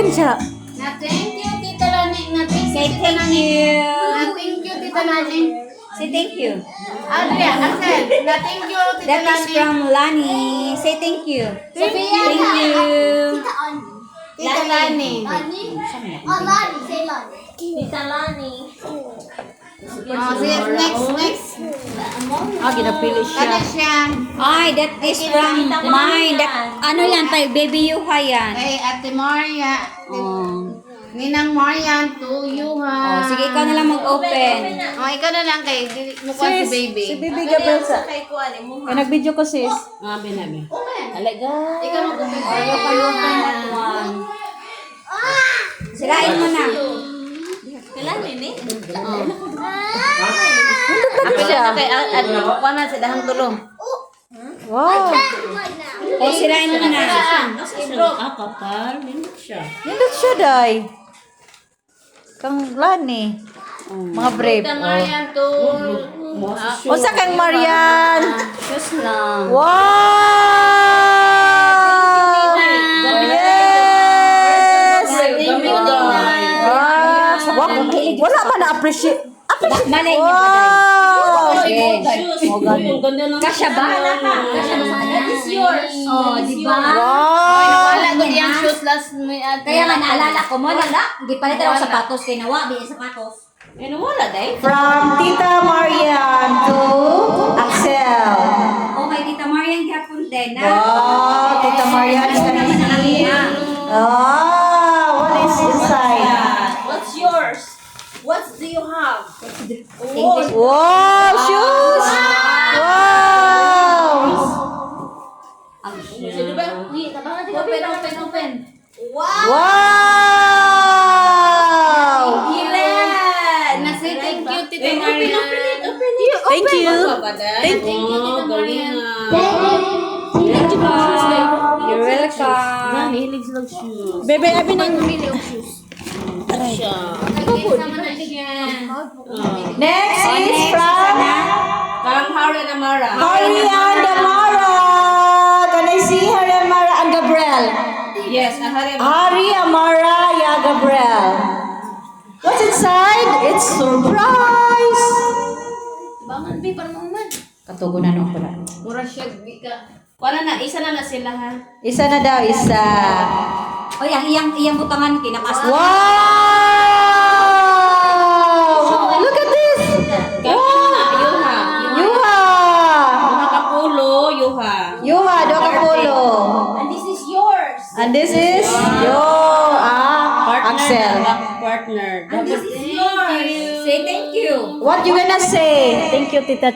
Open siya. Na thank you, Tita Lani. Na thank you, Say Tita thank Lani. you. Na thank you, Tita Lani. Say thank you. Adria, Axel. Na thank you, Tita That is Lani. from Lani. Say thank you. Sophia. Thank you. Tita Lani. Tita Lani. Oh, sige, next. Ginapili siya. Kanya siya. Ay, that is from mine. That, ano yan tayo? Baby Yuha yan. Kay Ate Maria. Oh. Ninang Maria, to you ha. Oh, sige, ikaw na lang mag-open. Oh, ikaw na lang kay mukha si baby. Si Baby Gabriel sa... Kay Kuan, mo. Kaya nag-video ko sis. Ikaw mag-open. Ayaw ka open that one. Sirain mo na. Kailan ni? Ano siya? Kuha na sa dahang tulong. Wow. O, sirain mo na. Nindot siya, day. Kang Lani. Mga brave. Tita Maria, to. O sa kang Marian. Just lang. Wow! Yes! Wala pa na-appreciate. Malay niyo pa tayo. Wow! Yes. Kasya ba? Kasya ba sa kanya? That is yours. Oh, di ba? Wow! Wala ko yung shoes last may Kaya nga naalala ko mo, wala. Gipalitan ako sapatos kay Nawa, biya sapatos. From Tita Marian to Axel. Oh, kay Tita Marian Gapon din. Wow! Tita Marian is gonna see. Oh, what is inside? What's yours? What do you have? Wow! Shoes! Wow! Open. Wow! Nasi thank you, Tita Maria. Thank you. Thank you, Tita Maria. You're welcome. Bebe, abi nang Sama na siya. next is from Hari and Amara. Can I see Hari Amara and Gabriel? Yes, Hari Amara, yeah, Gabriel. What's inside? It's surprise. Bangan bi para man. Katugunan ako pala. Mura siya bika. Isa na daw, isa. O, iyang butangan kinakas. Wow! Look at this! Yuha! Yuha, do kapulo. And this is yours. And this is Axel. And this is yours. Say thank you. What you gonna say? Thank you, Tita.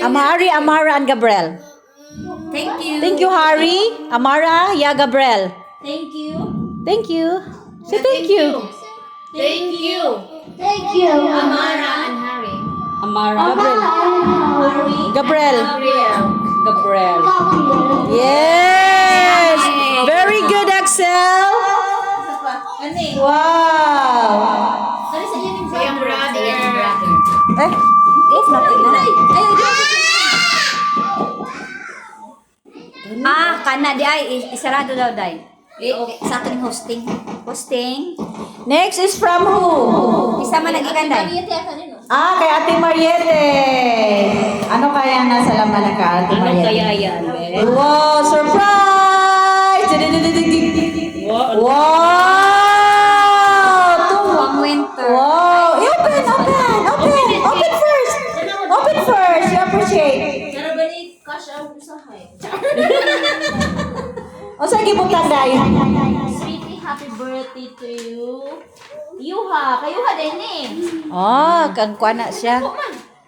Amari, Amara, and Gabriel. Thank you. Thank you, Hari, Amara, yeah, Gabriel. Thank you. Thank you. Say thank you. Thank you. Amara and Harry. Gabriel. Gabriel. Yes! Very good, Axel. Wow! Ano sa iyo ni Yung brother. Eh, it's nothing na. Kana di ay, isarado daw day. Sa akin hosting. Hosting. Next is from who? Isa man lagi kan day. Mariette ako nino. Kay Ate Mariette. Ano kaya nasa laman ng ka Ate Mariette? yan? Wow, surprise! Wow! Pang winter. Wow! Open first! Open first! You appreciate. Pero ba ni cash out usahay? O sa gibutan day? Sweetie, happy birthday to you. Yuha, kayuha din eh. Kang kuana siya.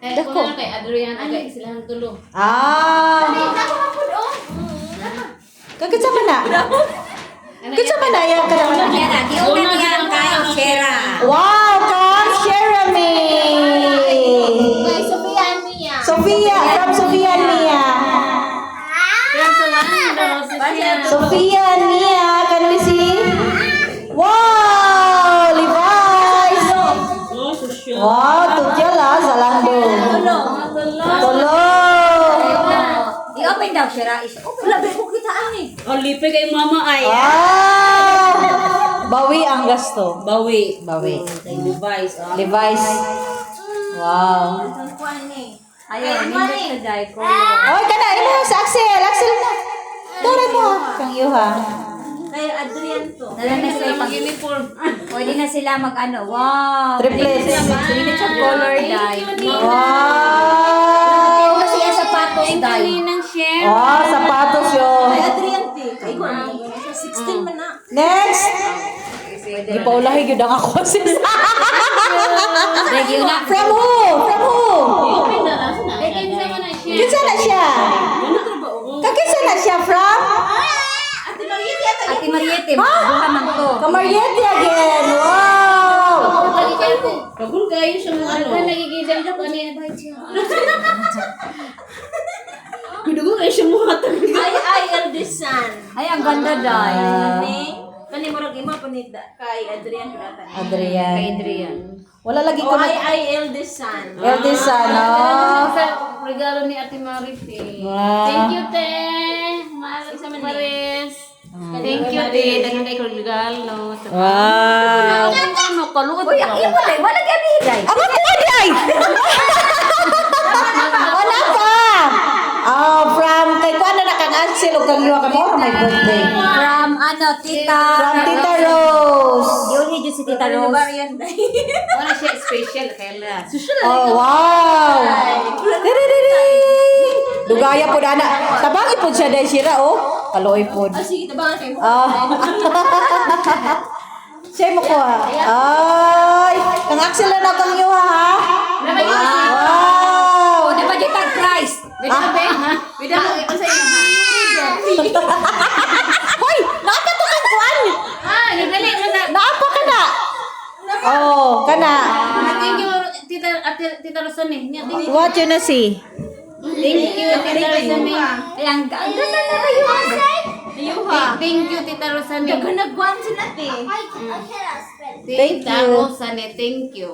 Dako na kay Adrian agay silang tulo. Ako na po doon. Kagit sa mana? Kagit sa mana yan? Yan na, di una niya kayo, Shera. Wow! Come, Jeremy! Kay Sophia and Mia. Sophia! From Sophia and Mia. Sophia and Mia, can we see? Wow! Levi's! Wow, tutyala, salando. Tolo! I-open daw, Shera. Open. Labi ko kitaan eh. Oh, lipe kay mama ay. Ah! gasto? Bawi. Bawi. Kay Levi's. Levi's. Wow. Ayun, nindot sa day. Oy, kana imo sa Axel. Axel na. Tara mo. Kang Yuha. Kay Adrian to. Dala na sila pag Uniform. pwede na sila mag-ano. Wow. Triplets. Pwede siya color dye. Wow. Kasi yung sapatos dye. Ng chef. Oh, sapatos yun. Kay Adrian te. Kay Gwen. 16 man na. Next. Di pa ulahi yun ang ako sis. Regyo na. From who? From who? Open na lang na. Eh, kinsa man na chef. Kinsa na siya? Kakinsa na siya from? Ate Mariette yata. Ate Mariette, buha man to. Kamariete again. Wow. Kagul kayo siya mga ano. Nagigidam ka kanina ba siya? Kudugo kayo siya mga tabi. Ay, eldest son. Ay, ang ganda dye. Kani murag ima panita kay Adrian Prata. Adrian. Kay Adrian. Wala lagi Oh, ko na. ay eldest son. Eldest son, no? Sa regalo ni Ate Marite. Wow. Thank you, te. Maris. Thank you, te. Dagan kay kong regalo. Wow. Ano, kaluot Uy, ang iyo mo dye. Wala kaya bihiday. Ang ako ay! Wala pa! Oh, from kay ko ano na kang Axel o kang Yuha ka mo, my birthday. From ano, Tita. From Tita Rose. Yun ni si Tita Rose. Wala siya special. Kaya Oh, wow! Tiri-tiri! Dugaya po na. Tabangi po siya dahil sira, oh. Kaloy po. Sige, tabangan kayo. Ah. Siya mo ko, ha? Ay! Kang Axel na kang Yuha, ha? Wow! O, di ba dito ang price? Bida ka, be? Bida ka. Kasi Hoy! Naapa to kang kuan! nagdali mo na. Naapa ka na! Oh, kana. Thank you, Tita Rosane. Thank What you na see? you, Tita Rosane. Ay, ang ganda na kayo. Thank you, Tita Rosane. Nagwan sila te. Thank Tita you. Rosane, thank you.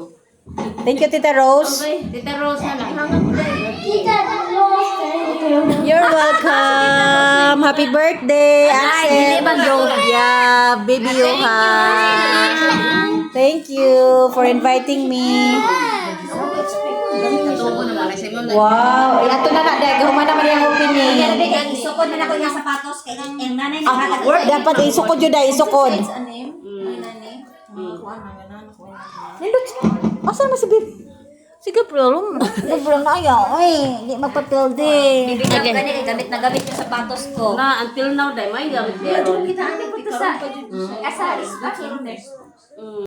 Thank you, Tita Rose. Tita Rosane. You're welcome. Happy birthday, Ay, hindi Axel. bang Yoha? Yeah, baby Yoha. Thank you for inviting me. Wow. Ay, ato na na. Dahil human naman yung opinion. Isukod na ako yung sapatos. Kaya ang nanay na Ah, dapat isukod yun dahil isukod. Anim? Nani? Kuan na ganan ko. Nindot. Asan mo si babe? Sige, problem. Problem na ayaw. Ay, hindi magpapilde. Gamit na gamit yung sapatos ko. Na, until now, dahil may gamit meron. Kita ano po ito sa? Kasaris ba?